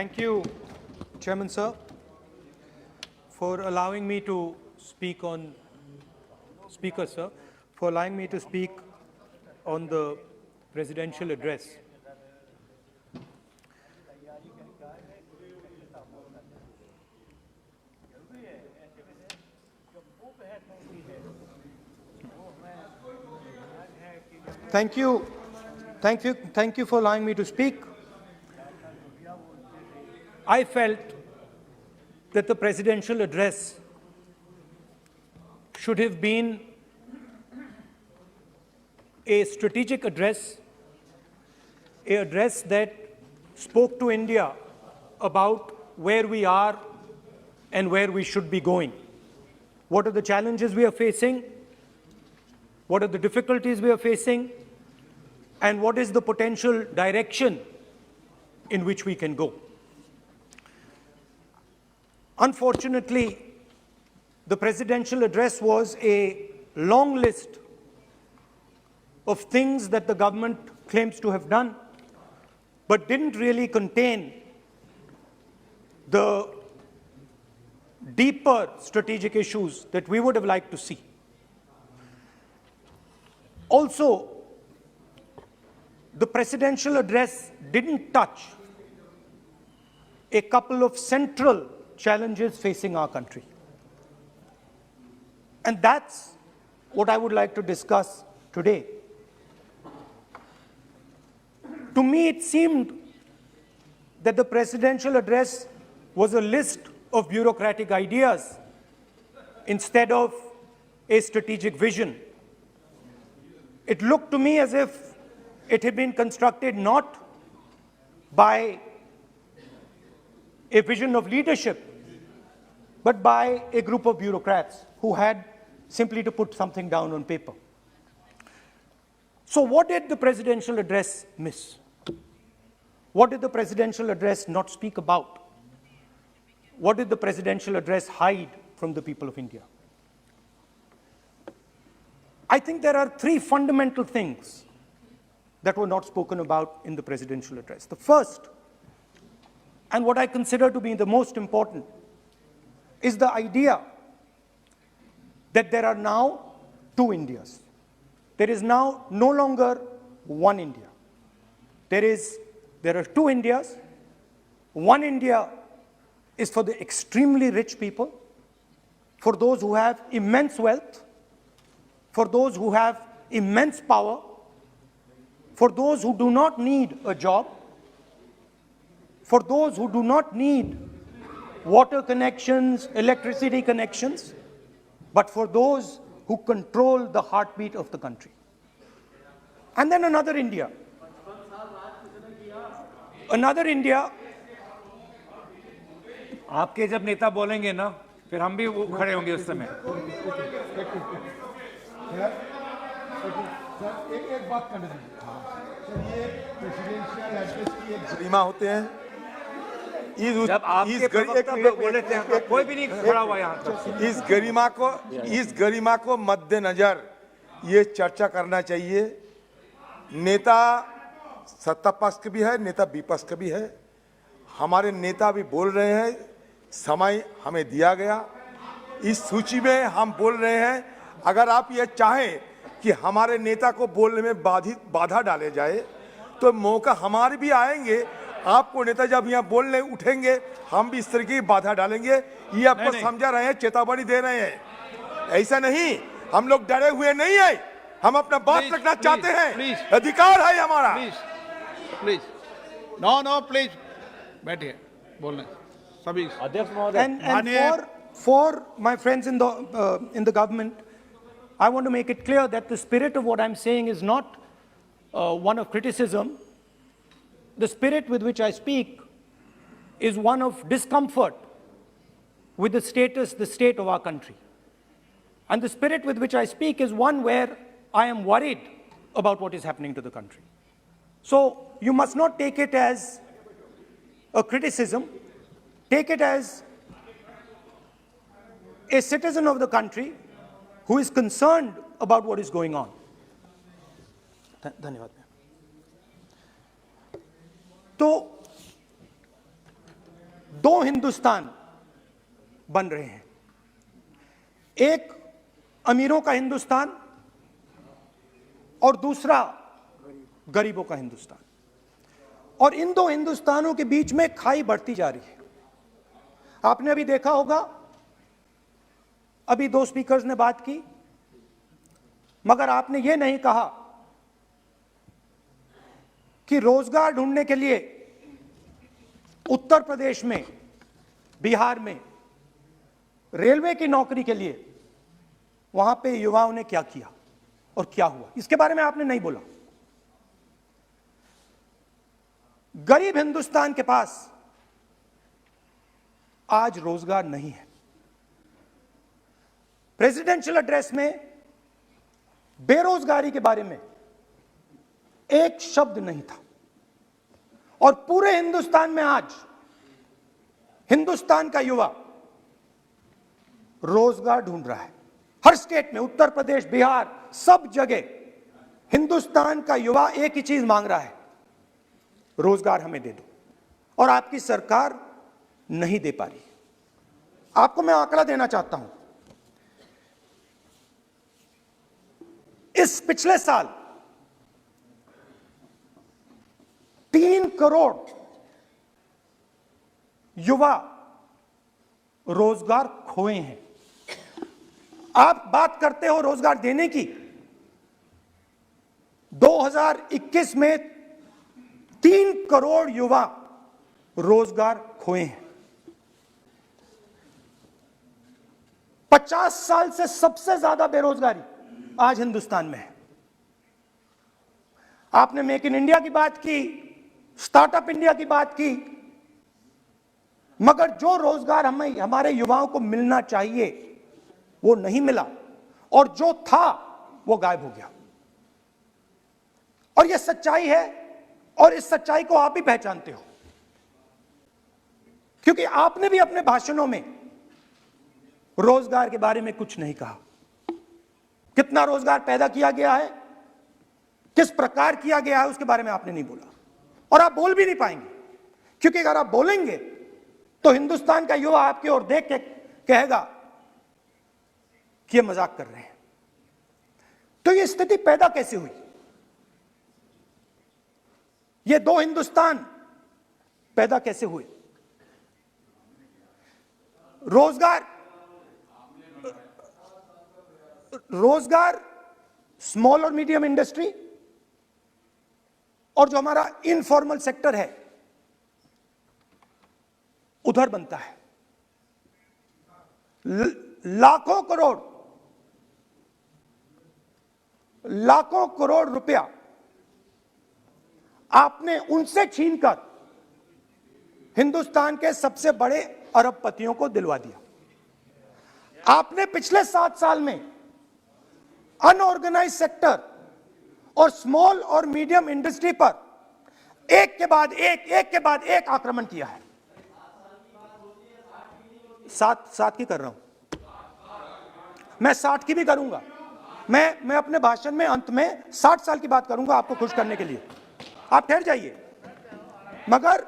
Thank you, Chairman Sir, for allowing me to speak on, Speaker Sir, for allowing me to speak on the presidential address. Thank you for allowing me to speak. I felt that the presidential address should have been a strategic address, an address that spoke to India about where we are and where we should be going. What are the challenges we are facing? What are the difficulties we are facing? And what is the potential direction in which we can go? Unfortunately, the presidential address was a long list of things that the government claims to have done, but didn't really contain the deeper strategic issues that we would have liked to see. Also, the presidential address didn't touch a couple of central challenges facing our country. And that's what I would like to discuss today. To me, it seemed that the presidential address was a list of bureaucratic ideas instead of a strategic vision. It looked to me as if it had been constructed not by a vision of leadership, but by a group of bureaucrats who had simply to put something down on paper. So what did the presidential address miss? What did the presidential address not speak about? What did the presidential address hide from the people of India? I think there are three fundamental things that were not spoken about in the presidential address. The first, and what I consider to be the most important, is the idea that there are now two Indias. There is now no longer one India. There are two Indias. One India is for the extremely rich people, for those who have immense wealth, for those who have immense power, for those who do not need a job, for those who do not need water connections, electricity connections, but for those who control the heartbeat of the country. And then another India. Another India. आपके जब नेता बोलेंगे ना, फिर हम भी खड़े होंगे उस समय. एक बात करने दीजिए. ये प्रेसिडेंशियल एड्रेस की एक गरिमा होते हैं. जब आपके प्रवक्ता बोले थे तो कोई भी नहीं खड़ा हुआ यहाँ तक. इस गरिमा को मद्देनजर ये चर्चा करना चाहिए. नेता सत्ता पक्ष का भी है, नेता विपक्ष का भी है. हमारे नेता भी बोल रहे हैं, समय हमें दिया गया. इस सूची में हम बोल रहे हैं. अगर आप ये चाहें कि हमारे नेता को बोलने में बाधा डाले जाए, तो मौका हमारे भी आएंगे. आपको नेता जब यहाँ बोलने उठेंगे, हम भी इस तरह की बाधा डालेंगे. ये आपको समझा रहे हैं, चेतावनी दे रहे हैं. ऐसा नहीं, हम लोग डरे हुए नहीं है. हम अपना बात रखना चाहते हैं. अधिकार है हमारा. प्लीज नो प्लीज बैठिए, बोलने सभी अध्यक्ष महोदय. And for my friends in the government, I want to make it clear that the spirit of what I'm saying is not one of criticism. The spirit with which I speak is one of discomfort with the state of our country. And the spirit with which I speak is one where I am worried about what is happening to the country. So you must not take it as a criticism. Take it as a citizen of the country who is concerned about what is going on. धन्यवाद. तो दो हिंदुस्तान बन रहे हैं, एक अमीरों का हिंदुस्तान और दूसरा गरीबों का हिंदुस्तान। और इन दो हिंदुस्तानों के बीच में खाई बढ़ती जा रही है। आपने अभी देखा होगा, अभी दो स्पीकर्स ने बात की, मगर आपने यह नहीं कहा कि रोजगार ढूंढने के लिए उत्तर प्रदेश में, बिहार में रेलवे की नौकरी के लिए वहां पे युवाओं ने क्या किया और क्या हुआ, इसके बारे में आपने नहीं बोला। गरीब हिंदुस्तान के पास आज रोजगार नहीं है। प्रेसिडेंशियल एड्रेस में बेरोजगारी के बारे में एक शब्द नहीं था, और पूरे हिंदुस्तान में आज हिंदुस्तान का युवा रोजगार ढूंढ रहा है। हर स्टेट में, उत्तर प्रदेश, बिहार, सब जगह हिंदुस्तान का युवा एक ही चीज मांग रहा है, रोजगार हमें दे दो। और आपकी सरकार नहीं दे पा रही। आपको मैं आंकड़ा देना चाहता हूं। इस पिछले साल 3 करोड़ युवा रोजगार खोए हैं। आप बात करते हो रोजगार देने की। 2021 में 3 करोड़ युवा रोजगार खोए हैं। 50 साल से सबसे ज्यादा बेरोजगारी आज हिंदुस्तान में है। आपने मेक इन इंडिया की बात की, स्टार्टअप इंडिया की बात की, मगर जो रोजगार हमें, हमारे युवाओं को मिलना चाहिए वो नहीं मिला, और जो था वो गायब हो गया। और यह सच्चाई है, और इस सच्चाई को आप भी पहचानते हो, क्योंकि आपने भी अपने भाषणों में रोजगार के बारे में कुछ नहीं कहा। कितना रोजगार पैदा किया गया है, किस प्रकार किया गया है, उसके बारे में आपने नहीं बोला, और आप बोल भी नहीं पाएंगे, क्योंकि अगर आप बोलेंगे तो हिंदुस्तान का युवा आपकी ओर देख के कहेगा कि ये मजाक कर रहे हैं। तो ये स्थिति पैदा कैसे हुई? ये दो हिंदुस्तान पैदा कैसे हुए? रोजगार स्मॉल और मीडियम इंडस्ट्री और जो हमारा इनफॉर्मल सेक्टर है उधर बनता है। लाखों करोड़ रुपया आपने उनसे छीनकर हिंदुस्तान के सबसे बड़े अरबपतियों को दिलवा दिया। आपने पिछले 7 साल में अनऑर्गेनाइज सेक्टर और स्मॉल और मीडियम इंडस्ट्री पर एक के बाद एक आक्रमण किया है। 7 की कर रहा हूं, मैं 60 की भी करूंगा। मैं अपने भाषण में अंत में 60 साल की बात करूंगा आपको खुश करने के लिए। आप ठहर जाइए। मगर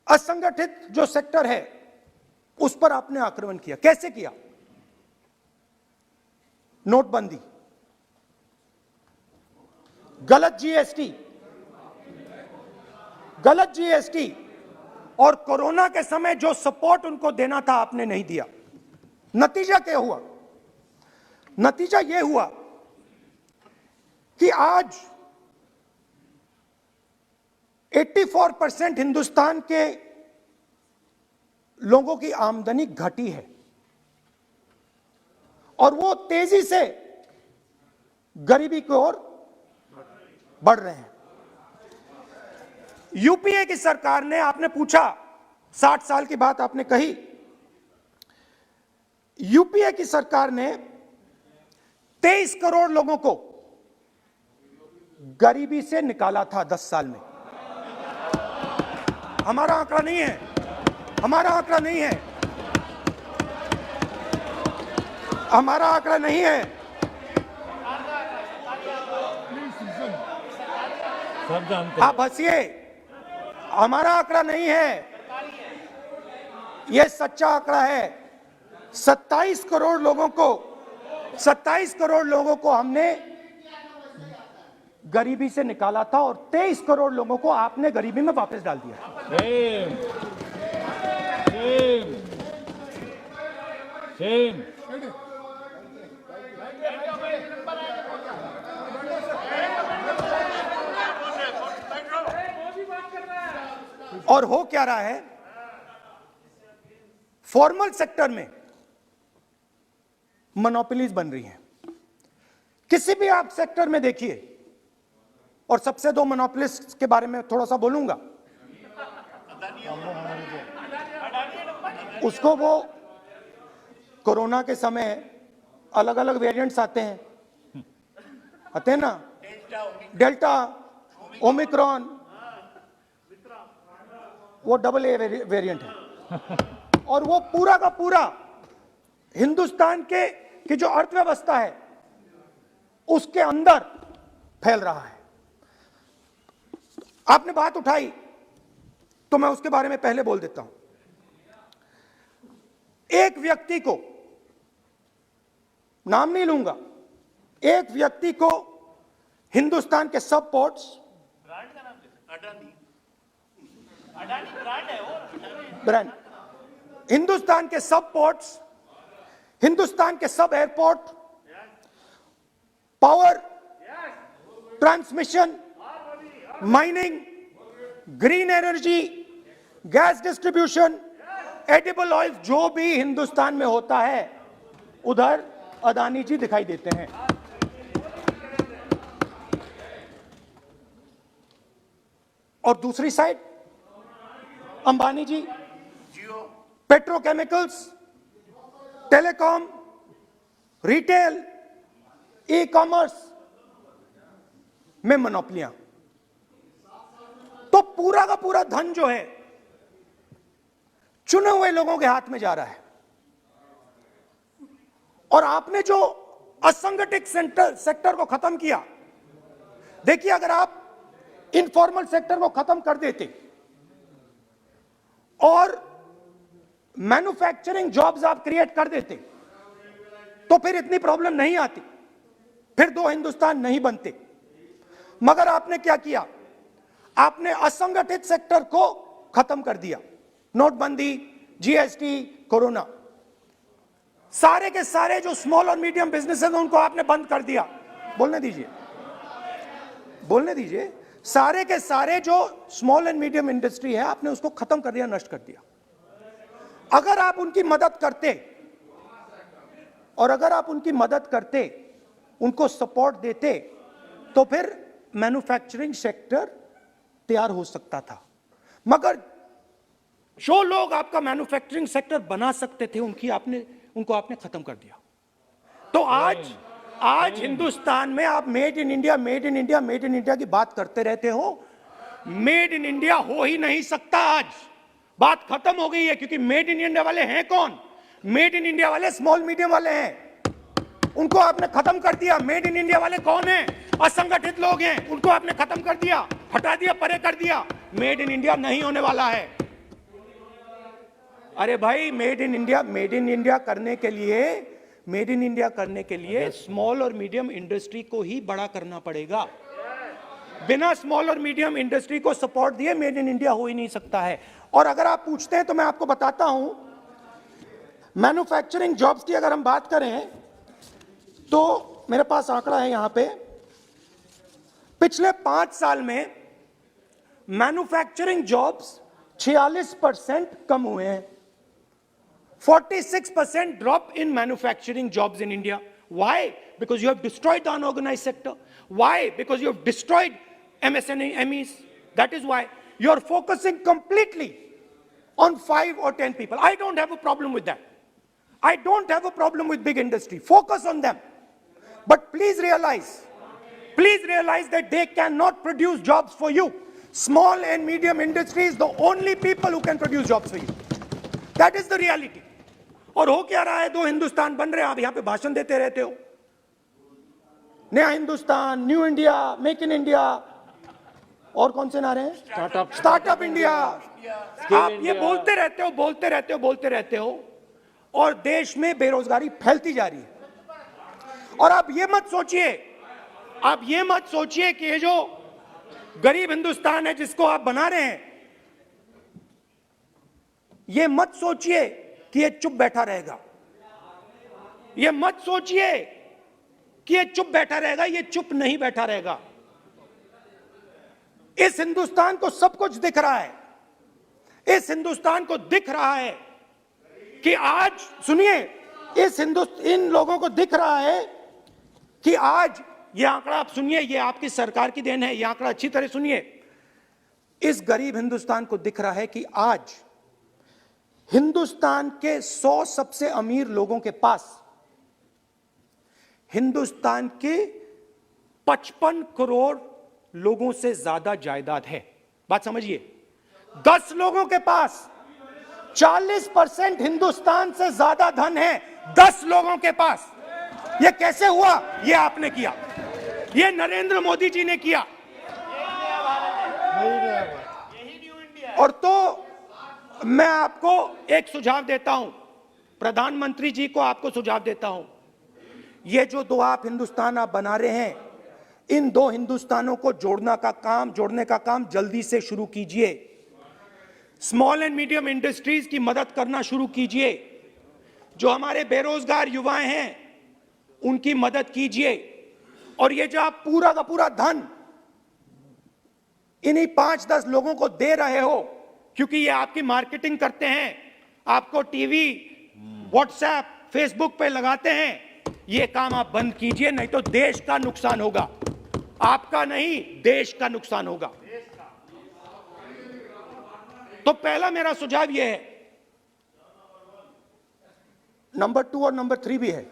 असंगठित जो सेक्टर है उस पर आपने आक्रमण किया। कैसे किया? नोटबंदी, गलत जीएसटी और कोरोना के समय जो सपोर्ट उनको देना था आपने नहीं दिया। नतीजा क्या हुआ? नतीजा यह हुआ कि आज 84% हिंदुस्तान के लोगों की आमदनी घटी है, और वो तेजी से गरीबी की ओर बढ़ रहे हैं। यूपीए की सरकार ने, आपने पूछा 60 साल की बात आपने कही, यूपीए की सरकार ने 23 करोड़ लोगों को गरीबी से निकाला था 10 साल में। हमारा आंकड़ा नहीं है, हमारा आंकड़ा नहीं है, हमारा आंकड़ा नहीं है। सब जानते आप हंसिए, हमारा आंकड़ा नहीं है, यह सच्चा आंकड़ा है। 27 करोड़ लोगों को हमने गरीबी से निकाला था और 23 करोड़ लोगों को आपने गरीबी में वापस डाल दिया। Same same same. और हो क्या रहा है, फॉर्मल सेक्टर में मोनोपोलीज बन रही हैं। किसी भी आप सेक्टर में देखिए, और सबसे दो मोनोपोलिस्ट के बारे में थोड़ा सा बोलूंगा। उसको वो कोरोना के समय अलग अलग वेरिएंट्स आते हैं ना, डेल्टा, ओमिक्रॉन, वो AA वेरिएंट है। और वो पूरा का पूरा हिंदुस्तान की जो अर्थव्यवस्था है उसके अंदर फैल रहा है। आपने बात उठाई तो मैं उसके बारे में पहले बोल देता हूं। एक व्यक्ति को, नाम नहीं लूंगा, एक व्यक्ति को हिंदुस्तान के सब पोर्ट्स, ब्रांड, हिंदुस्तान के सब पोर्ट्स, हिंदुस्तान के सब airport, power, transmission, mining, green energy, gas distribution, edible oil, जो भी हिंदुस्तान में होता है उधर अदानी जी दिखाई देते हैं। और दूसरी side Ambani ji petrochemicals, telecom, retail, e commerce में मोनोपोलियां। तो पूरा का पूरा धन जो है चुने हुए लोगों के हाथ में जा रहा है। और आपने जो असंगठित सेक्टर को खत्म किया, देखिए अगर आप इनफॉर्मल सेक्टर को खत्म कर देते और मैन्युफैक्चरिंग जॉब्स आप क्रिएट कर देते तो फिर इतनी प्रॉब्लम नहीं आती, फिर दो हिंदुस्तान नहीं बनते। मगर आपने क्या किया, आपने असंगठित सेक्टर को खत्म कर दिया। नोटबंदी, जीएसटी, कोरोना, सारे के सारे जो स्मॉल और मीडियम बिजनेसेस हैं उनको आपने बंद कर दिया। बोलने दीजिए, सारे के सारे जो स्मॉल एंड मीडियम इंडस्ट्री है आपने उसको खत्म कर दिया, नष्ट कर दिया। अगर आप उनकी मदद करते, उनको सपोर्ट देते तो फिर मैन्युफैक्चरिंग सेक्टर तैयार हो सकता था। मगर जो लोग आपका मैन्युफैक्चरिंग सेक्टर बना सकते थे उनको आपने खत्म कर दिया। तो आज हिंदुस्तान में आप मेड इन इंडिया की बात करते रहते हो। मेड इन इंडिया हो ही नहीं सकता। आज बात खत्म हो गई है, क्योंकि मेड इन इंडिया वाले हैं कौन? मेड इन इंडिया वाले स्मॉल मीडियम वाले हैं, उनको आपने खत्म कर दिया। मेड इन इंडिया वाले कौन हैं? असंगठित लोग हैं, उनको आपने खत्म कर दिया, हटा दिया, परे कर दिया। मेड इन इंडिया नहीं होने वाला है। अरे भाई, मेड इन इंडिया करने के लिए स्मॉल और मीडियम इंडस्ट्री को ही बड़ा करना पड़ेगा। बिना स्मॉल और मीडियम इंडस्ट्री को सपोर्ट दिए मेड इन इंडिया हो ही नहीं सकता है। और अगर आप पूछते हैं तो मैं आपको बताता हूं, मैन्युफैक्चरिंग जॉब्स की अगर हम बात करें तो मेरे पास आंकड़ा है यहां पे, पिछले 5 साल में मैन्युफैक्चरिंग जॉब्स 46% कम हुए हैं। 46% drop in manufacturing jobs in India. Why? Because you have destroyed the unorganized sector. Why? Because you have destroyed MSMEs. That is why you are focusing completely on 5 or 10 people. I don't have a problem with that. I don't have a problem with big industry. Focus on them. But please realize that they cannot produce jobs for you. Small and medium industry is the only people who can produce jobs for you. That is the reality. और हो क्या रहा है, दो हिंदुस्तान बन रहे हैं। आप यहां पे भाषण देते रहते हो, नया Hindustan, new India, make in India. और कौन से नारे हैं? Startup India. आप ये बोलते रहते हो और देश में बेरोजगारी फैलती जा रही है। और आप ये मत सोचिए कि ये जो गरीब हिंदुस्तान है जिसको आप बना रहे हैं, ये मत सोचिए कि ये चुप बैठा रहेगा। ये मत सोचिए कि ये चुप बैठा रहेगा, ये चुप नहीं बैठा रहेगा। इस हिंदुस्तान को सब कुछ दिख रहा है। इस हिंदुस्तान को दिख रहा है कि आज, सुनिए, इन लोगों को दिख रहा है कि आज ये आंकड़ा, आप सुनिए, ये आपकी सरकार की देन है, ये आंकड़ा अच्छी तरह सुनिए। इस गरीब हिंदुस्तान को दिख रहा है कि आज हिंदुस्तान के 100 सबसे अमीर लोगों के पास हिंदुस्तान के 55 करोड़ लोगों से ज्यादा जायदाद है। बात समझिए, 10 लोगों के पास 40% हिंदुस्तान से ज्यादा धन है। 10 लोगों के पास। यह कैसे हुआ? यह आपने किया, यह नरेंद्र मोदी जी ने किया। और तो मैं आपको एक सुझाव देता हूं, प्रधानमंत्री जी को आपको सुझाव देता हूं, ये जो दो आप हिंदुस्तान आप बना रहे हैं, इन दो हिंदुस्तानों को जोड़ने का काम जल्दी से शुरू कीजिए। स्मॉल एंड मीडियम इंडस्ट्रीज की मदद करना शुरू कीजिए। जो हमारे बेरोजगार युवाएं हैं उनकी मदद कीजिए। और ये जो आप पूरा का पूरा धन इन्हीं 5-10 लोगों को दे रहे हो, क्योंकि ये आपकी मार्केटिंग करते हैं, आपको टीवी, व्हाट्सएप, फेसबुक पे लगाते हैं, ये काम आप बंद कीजिए, नहीं तो देश का नुकसान होगा। आपका नहीं, देश का नुकसान होगा। तो पहला मेरा सुझाव यह है। नंबर 2 और नंबर 3 भी है,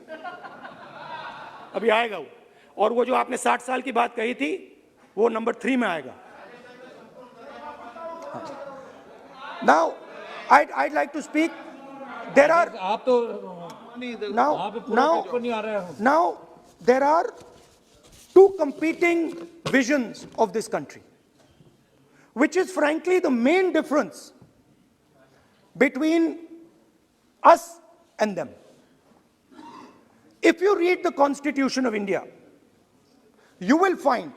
अभी आएगा वो। और वो जो आपने 60 साल की बात कही थी, वो नंबर 3 में आएगा। Now, I'd like to speak. There are. आप तो Now there are two competing visions of this country, which is frankly the main difference between us and them. If you read the Constitution of India, you will find,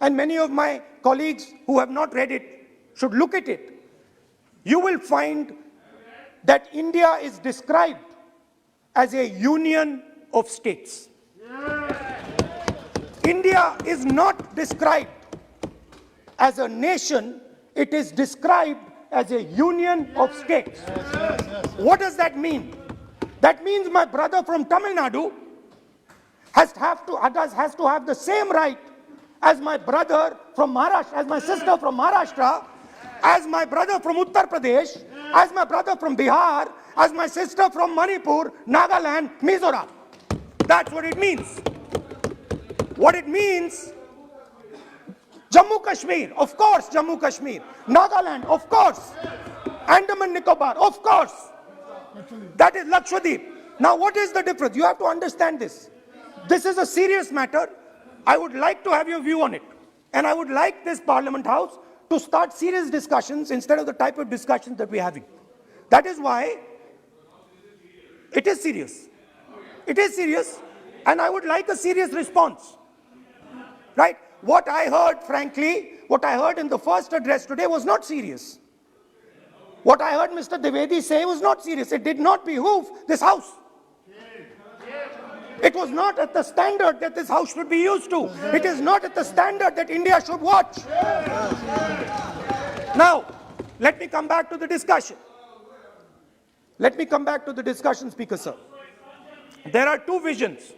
and many of my colleagues who have not read it should look at it, you will find that India is described as a union of states. India is not described as a nation, it is described as a union of states. What does that mean? That means my brother from Tamil Nadu has to have the same right as my brother from Maharashtra, as my sister from Maharashtra, as my brother from Uttar Pradesh, as my brother from Bihar, as my sister from Manipur, Nagaland, Mizoram. That's what it means. What it means, Jammu Kashmir, of course, Jammu Kashmir, Nagaland, of course, Andaman Nicobar, of course. That is Lakshadweep. Now what is the difference? You have to understand this. This is a serious matter. I would like to have your view on it. And I would like this Parliament House to start serious discussions instead of the type of discussions that we're having. That is why it is serious. It is serious, and I would like a serious response. Right? What I heard, frankly, what I heard in the first address today was not serious. What I heard Mr. Dwivedi say was not serious. It did not behoove this House. It was not at the standard that this House should be used to. It is not at the standard that India should watch. Now, let me come back to the discussion. Let me come back to the discussion, Speaker Sir. There are two visions.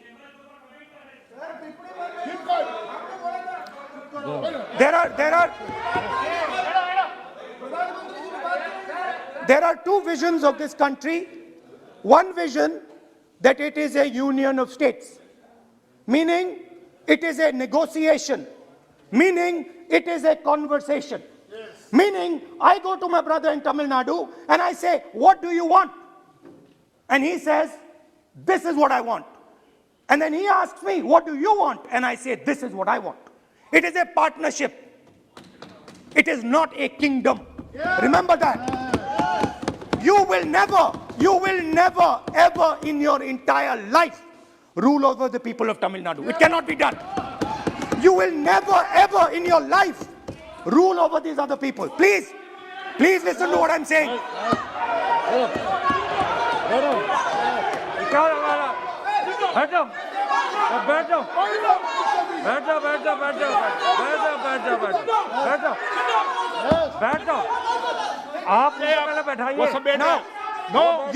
There are two visions of this country. One vision that it is a union of states, meaning it is a negotiation, meaning it is a conversation, meaning I go to my brother in Tamil Nadu and I say, what do you want? And he says, this is what I want. And then he asks me, what do you want? And I say, this is what I want. It is a partnership. It is not a kingdom. Remember that. You will never, ever in your entire life rule over the people of Tamil Nadu. It cannot be done. You will never, ever in your life rule over these other people. Please listen to what I'm saying. आप पहले बैठाइए No,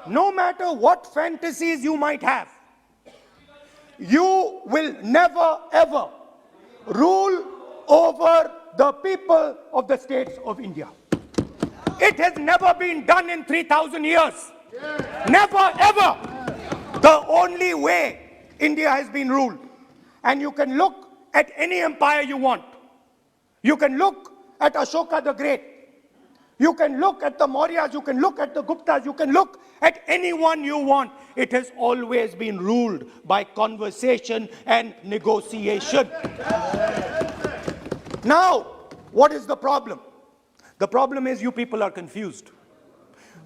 no matter what fantasies you might have, you will never ever rule over the people of the states of India. It has never been done in 3,000 years. Never ever. The only way India has been ruled. And you can look at any empire you want. You can look at Ashoka the Great. You can look at the Mauryas, you can look at the Guptas, you can look at anyone you want. It has always been ruled by conversation and negotiation. Now, what is the problem? The problem is you people are confused.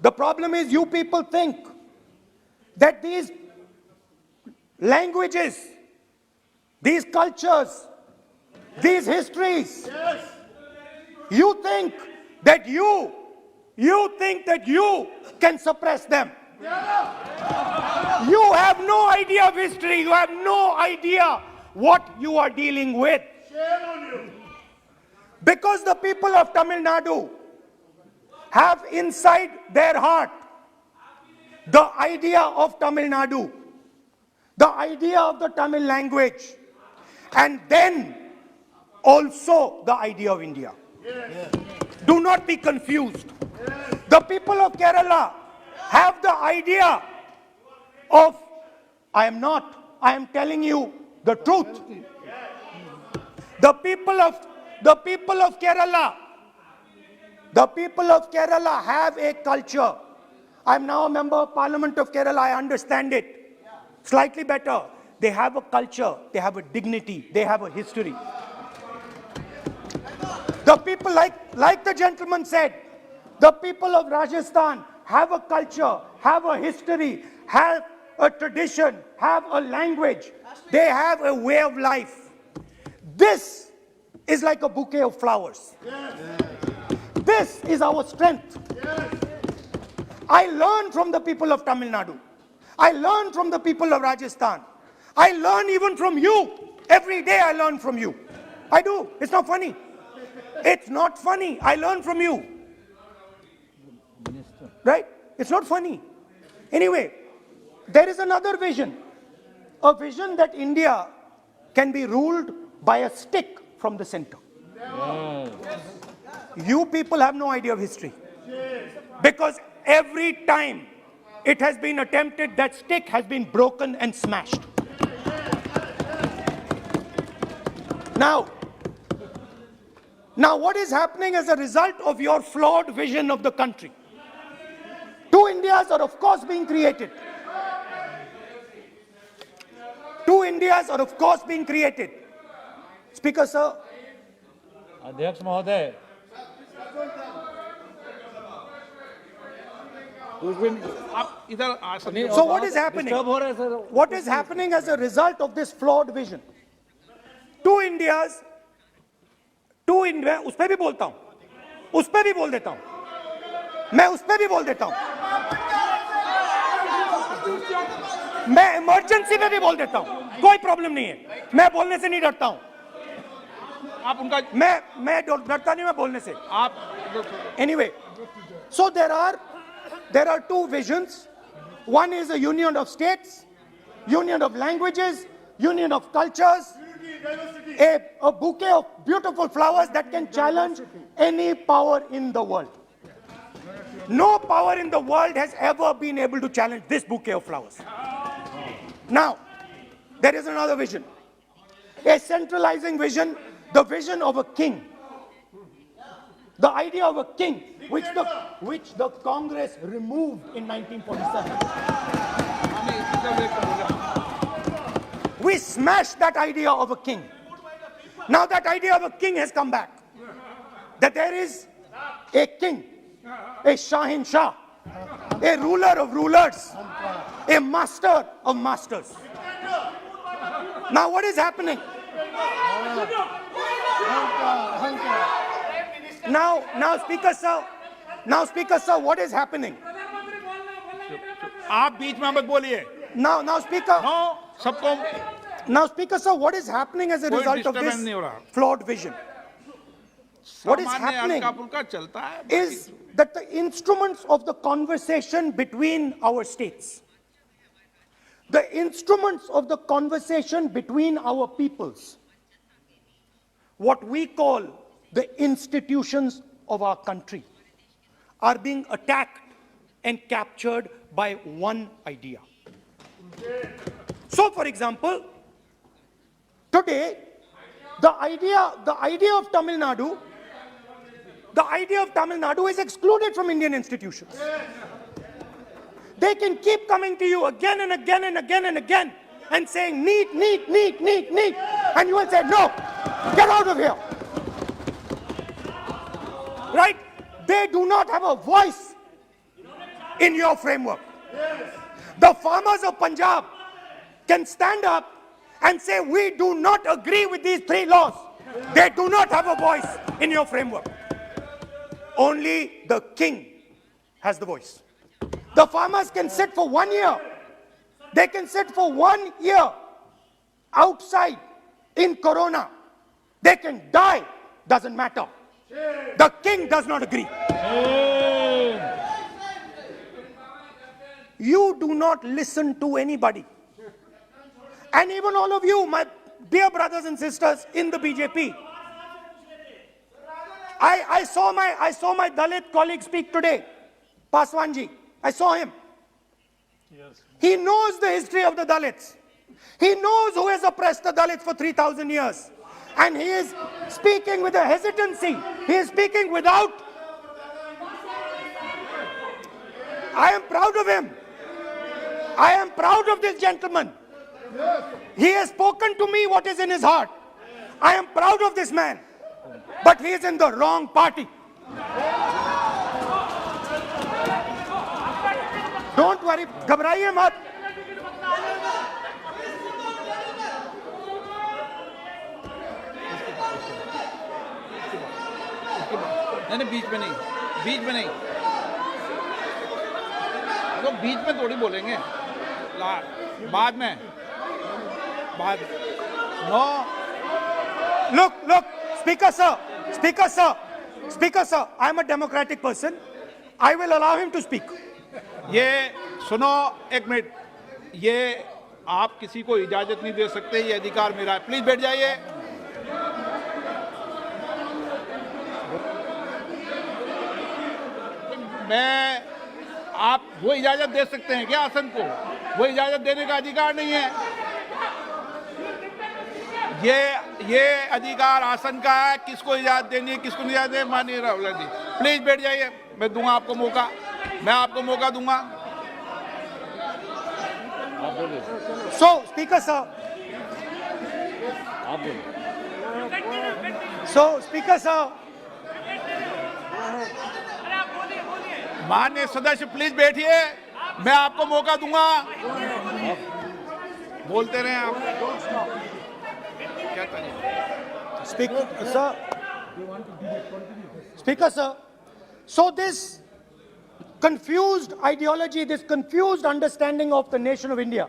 The problem is you people think that these languages, these cultures, these histories, you think that you can suppress them. You have no idea of history. You have no idea what you are dealing with. Because the people of Tamil Nadu have inside their heart the idea of Tamil Nadu, the idea of the Tamil language, and then also the idea of India. Do not be confused. The people of Kerala have the idea of, I am telling you the truth. The people of Kerala have a culture. I am now a member of Parliament of Kerala. I understand it slightly better. They have a culture, they have a dignity, they have a history. The people, like the gentleman said, the people of Rajasthan have a culture, have a history, have a tradition, have a language. They have a way of life. This is like a bouquet of flowers. This is our strength. I learn from the people of Tamil Nadu. I learn from the people of Rajasthan. I learn even from you. Every day I learn from you. I do. It's not funny. It's not funny. I learn from you. Right? It's not funny. Anyway, there is another vision. A vision that India can be ruled by a stick from the center. You people have no idea of history. Because every time it has been attempted, that stick has been broken and smashed. Now what is happening as a result of your flawed vision of the country? Two Indias are of course being created. Two Indias are of course being created. Speaker, sir. अध्यक्ष महोदय, So what is happening? What is happening as a result of this flawed vision? Two Indias, उस पे भी बोलता हूं, उस पे भी बोल देता हूं, मैं उस पे भी बोल देता हूं, मैं इमरजेंसी में भी बोल देता हूं, कोई प्रॉब्लम नहीं है, मैं बोलने से नहीं डरता हूं, आप उनका मैं डरता नहीं मैं बोलने से, आप anyway, so there are two visions. One is a union of states, union of languages, union of cultures, a bouquet of beautiful flowers that can challenge any power in the world. No power in the world has ever been able to challenge this bouquet of flowers. Now, there is another vision, a centralizing vision, the vision of a king. The idea of a king, which the Congress removed in 1947. We smashed that idea of a king. Now that idea of a king has come back. That there is a king, a Shahin Shah, a ruler of rulers, a master of masters. Now what is happening? Now Speaker Sir, what is happening? आप बीच में मत बोलिए. Now Speaker. No, सबको. Now Speaker Sir, what is happening as a कोई result of disturbance this नहीं हो रहा. flawed vision? What is सामान्य happening हल्का-फुल्का चलता है. is that the instruments of the conversation between our states, the instruments of the conversation between our peoples, what we call the institutions of our country, are being attacked and captured by one idea. So, for example, today, the idea of Tamil Nadu is excluded from Indian institutions. They can keep coming to you again and again and again and again and saying, need, and you will say, no, get out of here. Right? They do not have a voice in your framework. The farmers of Punjab can stand up and say, we do not agree with these 3 laws. They do not have a voice in your framework. Only the king has the voice. The farmers can sit for 1 year. They can sit for 1 year outside in Corona. They can die, doesn't matter. The king does not agree. You do not listen to anybody. And even all of you, my dear brothers and sisters in the BJP, I saw my Dalit colleague speak today, Paswanji. I saw him. Yes. He knows the history of the Dalits. He knows who has oppressed the Dalits for 3,000 years. And he is speaking with a hesitancy. He is speaking without. I am proud of him. I am proud of this gentleman. He has spoken to me what is in his heart. I am proud of this man. But he is in the wrong party. Don't worry, घबराइए मत. नहीं, बीच में नहीं. तो बीच में थोड़ी बोलेंगे. बाद में. No. Look, Speaker sir, I am a democratic person. I will allow him to speak. ये सुनो एक मिनट. ये आप किसी को इजाजत नहीं दे सकते. ये अधिकार मेरा है. प्लीज बैठ जाइए. मैं आप वो इजाजत दे सकते हैं क्या आसन को? वो इजाजत देने का अधिकार नहीं है. ये अधिकार आसन का है. किसको इजाजत देनी है, किसको नहीं इजाजत देनी, माननीय राहुल जी प्लीज बैठ जाइए. मैं दूंगा आपको मौका. मैं आपको मौका दूंगा. So, Speaker sir. So, Speaker sir. माननीय सदस्य प्लीज बैठिए. मैं आपको मौका दूंगा. बोलते रहे आप. Speaker sir. So this confused ideology, this confused understanding of the nation of India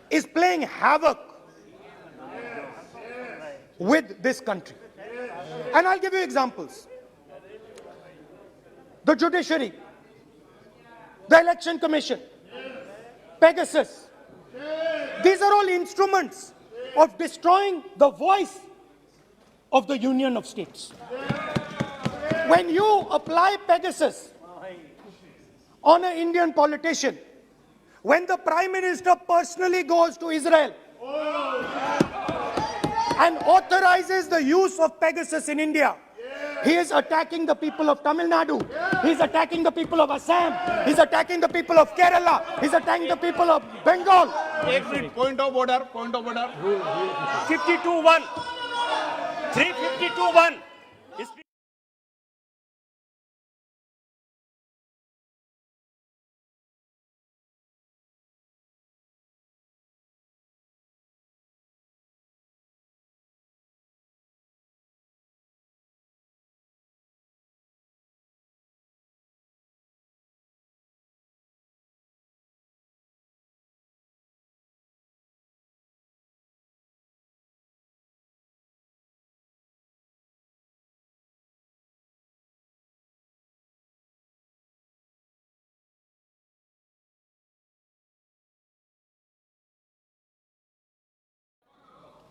is playing havoc with this country. And I'll give you examples. The judiciary, the election commission, Pegasus. These are all instruments of destroying the voice of the Union of States. When you apply Pegasus on an Indian politician, when the Prime Minister personally goes to Israel and authorizes the use of Pegasus in India, He is attacking the people of Tamil Nadu. He's attacking the people of Assam. He's attacking the people of Kerala. He's attacking the people of Bengal. एक minute, point of order, point of order. 52-1. 352-1.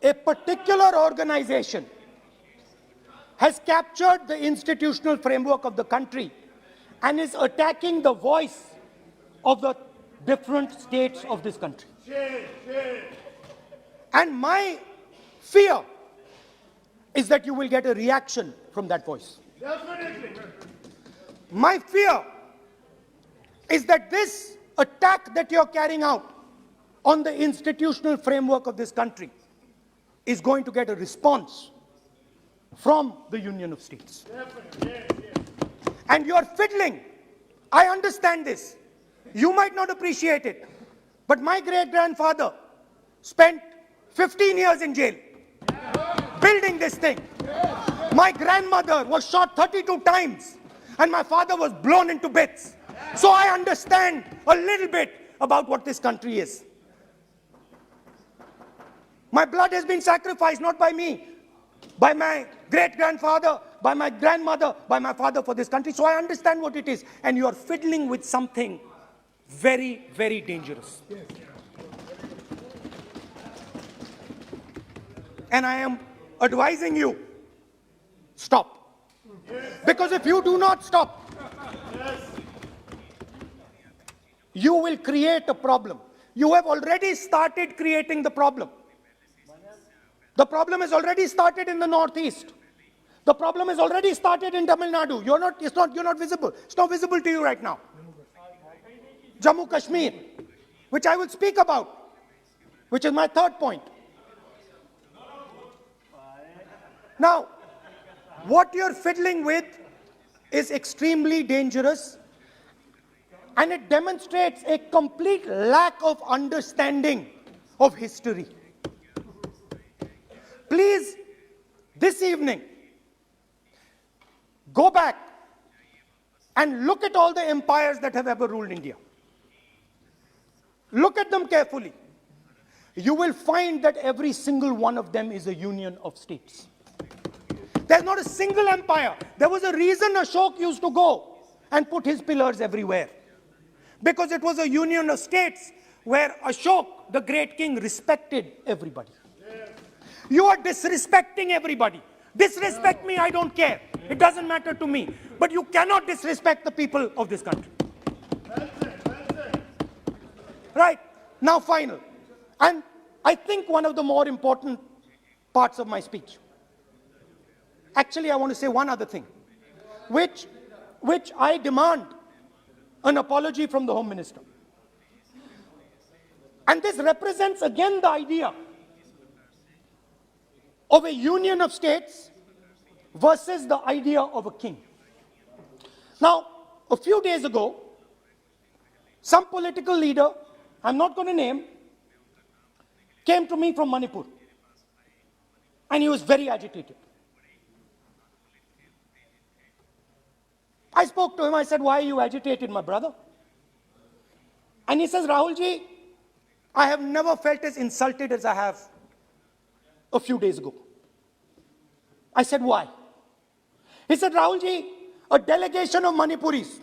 A particular organization has captured the institutional framework of the country and is attacking the voice of the different states of this country. And my fear is that you will get a reaction from that voice. My fear is that this attack that you're carrying out on the institutional framework of this country is going to get a response from the Union of States. And you're fiddling. I understand this. You might not appreciate it, but my great-grandfather spent 15 years in jail building this thing. My grandmother was shot 32 times, and my father was blown into bits. So I understand a little bit about what this country is. My blood has been sacrificed, not by me, by my great-grandfather, by my grandmother, by my father for this country. So I understand what it is. And you are fiddling with something very, very dangerous. And I am advising you, stop. Because if you do not stop, you will create a problem. You have already started creating the problem. The problem has already started in the northeast. The problem has already started in Tamil Nadu. You're not visible. It's not visible to you right now. Jammu Kashmir, which I will speak about, which is my third point. Now, what you're fiddling with is extremely dangerous, and it demonstrates a complete lack of understanding of history. Please, this evening, go back and look at all the empires that have ever ruled India. Look at them carefully. You will find that every single one of them is a union of states. There's not a single empire. There was a reason Ashok used to go and put his pillars everywhere. Because it was a union of states where Ashok, the great king, respected everybody. You are disrespecting everybody. Disrespect me, I don't care. It doesn't matter to me. But you cannot disrespect the people of this country. Right. Now, final. And I think one of the more important parts of my speech. Actually, I want to say one other thing, which I demand an apology from the Home Minister. And this represents again the idea of a union of states versus the idea of a king. Now, a few days ago, some political leader, I'm not going to name, came to me from Manipur. And he was very agitated. I spoke to him, I said, why are you agitated, my brother? And he says, Rahul ji, I have never felt as insulted as I have a few days ago. I said, why? He said, Rahul ji, a delegation of Manipuris,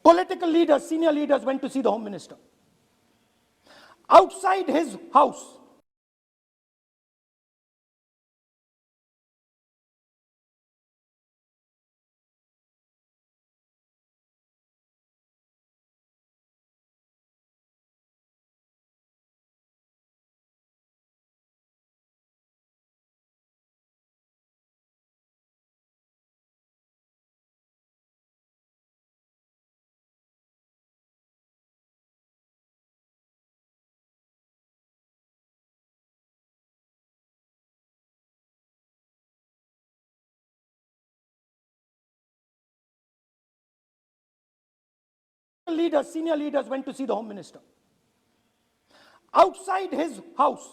political leaders, senior leaders went to see the Home Minister. Outside his house, leaders, senior leaders went to see the Home Minister. Outside his house,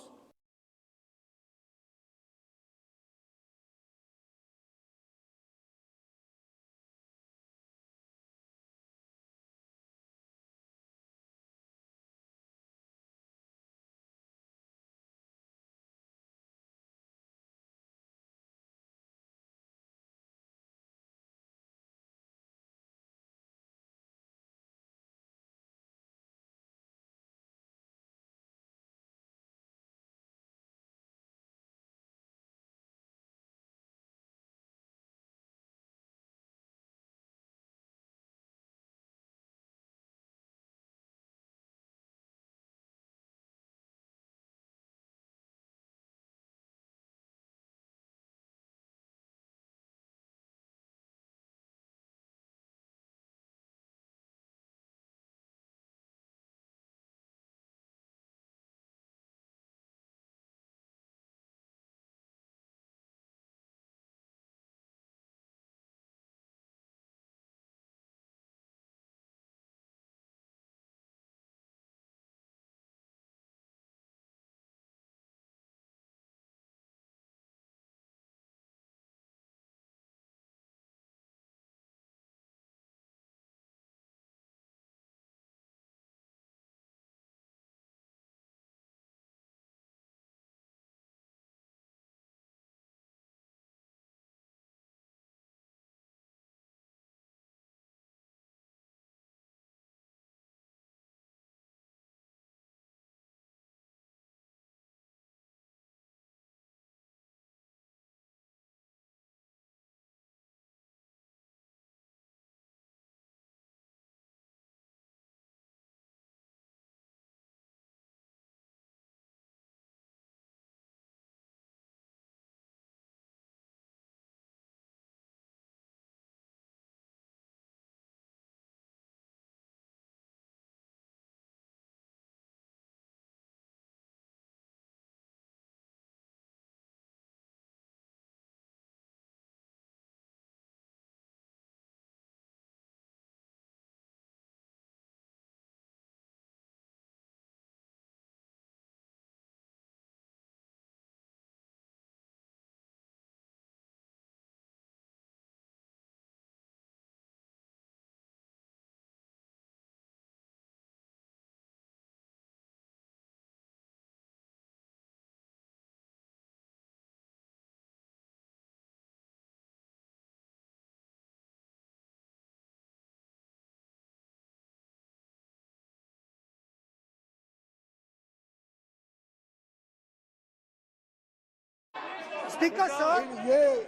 Speaker, sir. ये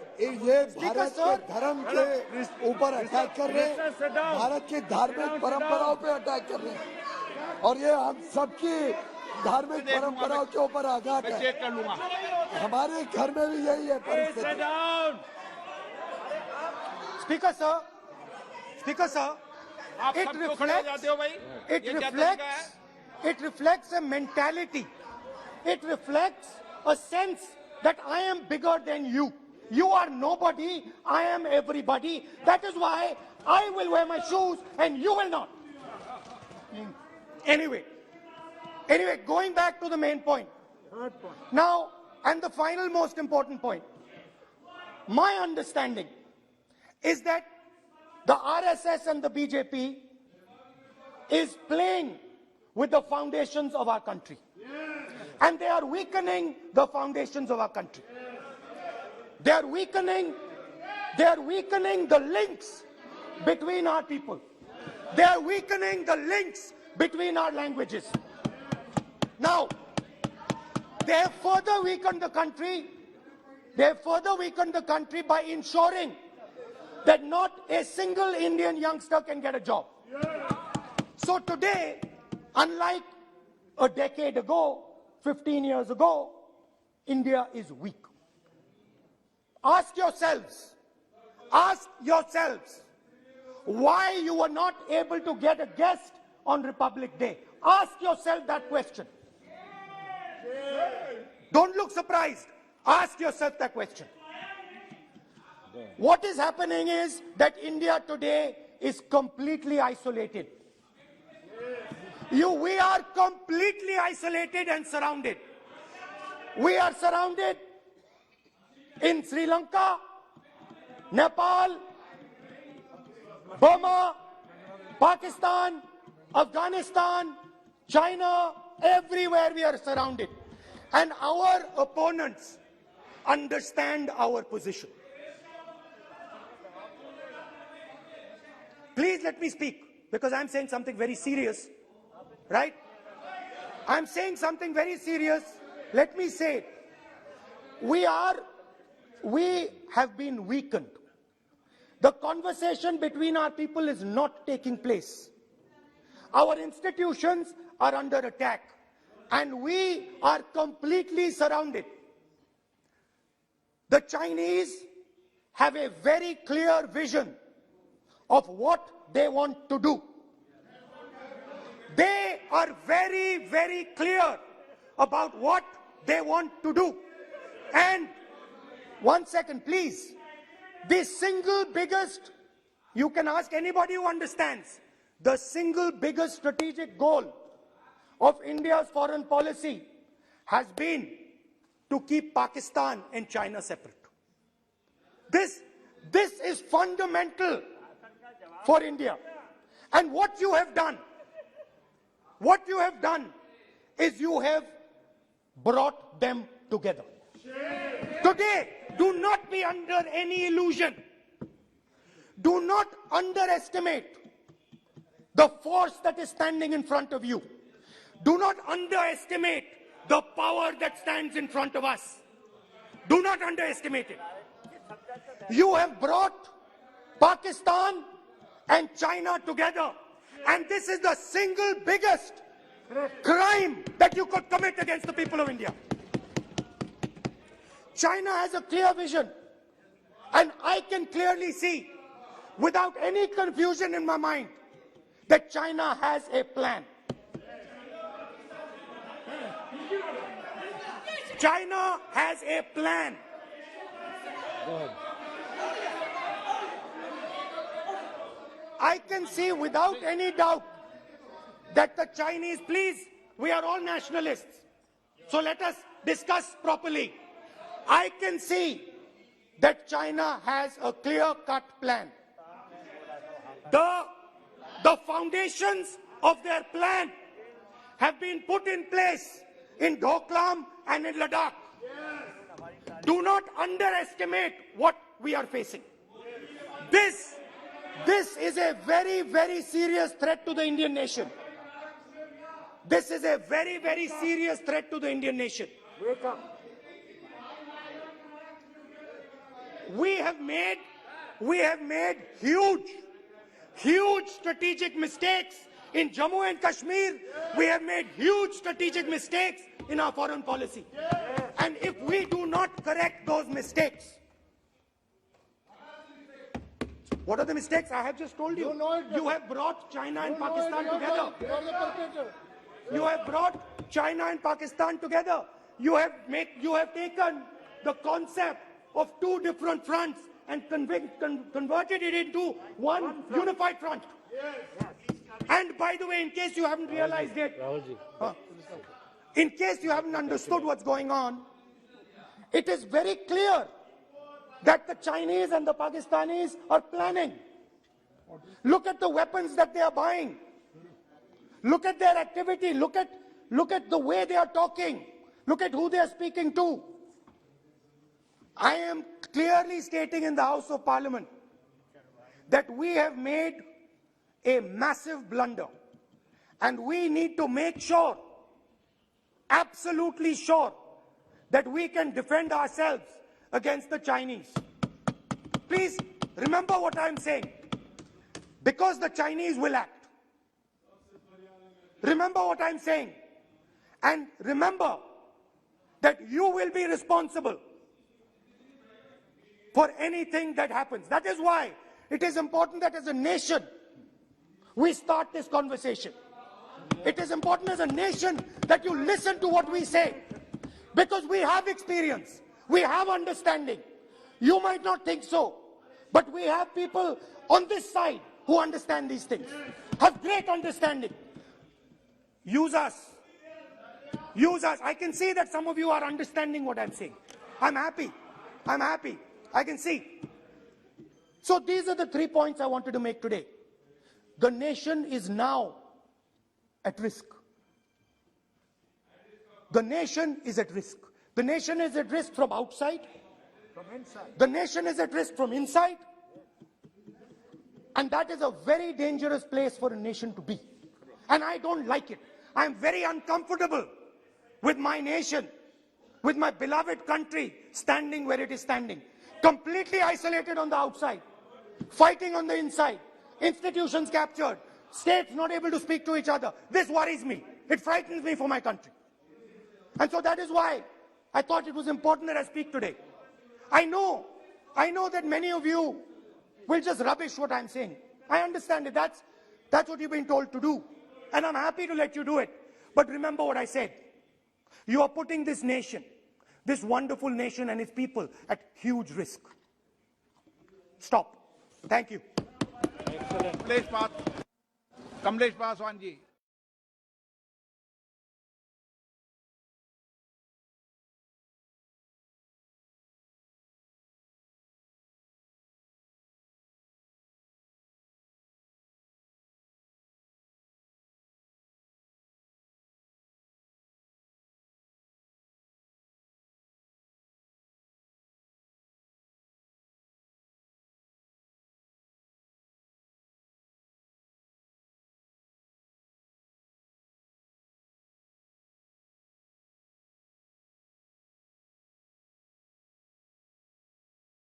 भारत के धर्म के ऊपर attack कर रहे हैं, भारत की धार्मिक परंपराओं पे अटैक कर रहे हैं और ये हम सबकी धार्मिक परंपराओं के ऊपर आघात है। चेक कर लूंगा। हमारे घर में भी यही है परिस्थिति। Speaker, sir. Speaker, sir. आप It सब क्यों खड़े जाते हो भाई? it ये क्या reflects, तरीका है? it reflects a mentality. It reflects a sense that I am bigger than you. You are nobody, I am everybody. That is why I will wear my shoes and you will not. Anyway, going back to the main point. Now, and the final most important point. My understanding is that the RSS and the BJP is playing with the foundations of our country. And they are weakening the foundations of our country. They are weakening the links between our people. They are weakening the links between our languages. Now, they have further weakened the country. They have further weakened the country by ensuring that not a single Indian youngster can get a job. So today, unlike a decade ago, 15 years ago, India is weak. Ask yourselves, why you were not able to get a guest on Republic Day. Ask yourself that question. Don't look surprised. Ask yourself that question. What is happening is that India today is completely isolated. We are completely isolated and surrounded. We are surrounded in Sri Lanka, Nepal, Burma, Pakistan, Afghanistan, China, everywhere we are surrounded. And our opponents understand our position. Please let me speak, because I'm saying something very serious, right? I'm saying something very serious. Let me say, we have been weakened. The conversation between our people is not taking place. Our institutions are under attack, and we are completely surrounded. The Chinese have a very clear vision of what they want to do. They are very, very clear about what they want to do. And one second, please. The single biggest, you can ask anybody who understands, the single biggest strategic goal of India's foreign policy has been to keep Pakistan and China separate. This is fundamental for India. And what you have done is you have brought them together. Today, do not be under any illusion. Do not underestimate the force that is standing in front of you. Do not underestimate the power that stands in front of us. Do not underestimate it. You have brought Pakistan and China together, and this is the single biggest crime that you could commit against the people of India. China has a clear vision, and I can clearly see, without any confusion in my mind, that China has a plan. China has a plan. I can see without any doubt that the Chinese, please, we are all nationalists, so let us discuss properly. I can see that China has a clear-cut plan. The foundations of their plan have been put in place in Doklam and in Ladakh. Do not underestimate what we are facing. This is a very, very serious threat to the Indian nation. This is a very, very serious threat to the Indian nation. Wake up. We have made huge strategic mistakes in Jammu and Kashmir. We have made huge strategic mistakes in our foreign policy. And if we do not correct those mistakes, what are the mistakes? I have just told you. You have brought China and Pakistan together. You have brought China and Pakistan together. You have taken the concept of two different fronts and converted it into one unified front. And by the way, in case you haven't realized it, in case you haven't understood what's going on, it is very clear that the Chinese and the Pakistanis are planning. Look at the weapons that they are buying. Look at their activity. Look at the way they are talking. Look at who they are speaking to. I am clearly stating in the House of Parliament that we have made a massive blunder, and we need to make sure, absolutely sure, that we can defend ourselves against the Chinese. Please remember what I'm saying, because the Chinese will act. Remember what I'm saying, and remember that you will be responsible for anything that happens. That is why it is important that as a nation, we start this conversation. It is important as a nation that you listen to what we say, because we have experience, we have understanding. You might not think so, but we have people on this side who understand these things, have great understanding. use us. Use us. I can see that some of you are understanding what I'm saying. I'm happy. I'm happy. I can see. So these are the 3 points I wanted to make today. The nation is now at risk. The nation is at risk. The nation is at risk from outside. From inside. The nation is at risk from inside. And that is a very dangerous place for a nation to be. And I don't like it. I'm very uncomfortable with my nation, with my beloved country standing where it is standing. Completely isolated on the outside, fighting on the inside, institutions captured, states not able to speak to each other. This worries me. It frightens me for my country. And so that is why I thought it was important that I speak today. I know that many of you will just rubbish what I'm saying. I understand it. That's what you've been told to do. And I'm happy to let you do it. But remember what I said. You are putting this nation, this wonderful nation and its people at huge risk. Stop. Thank you. Kamlesh Paswan ji.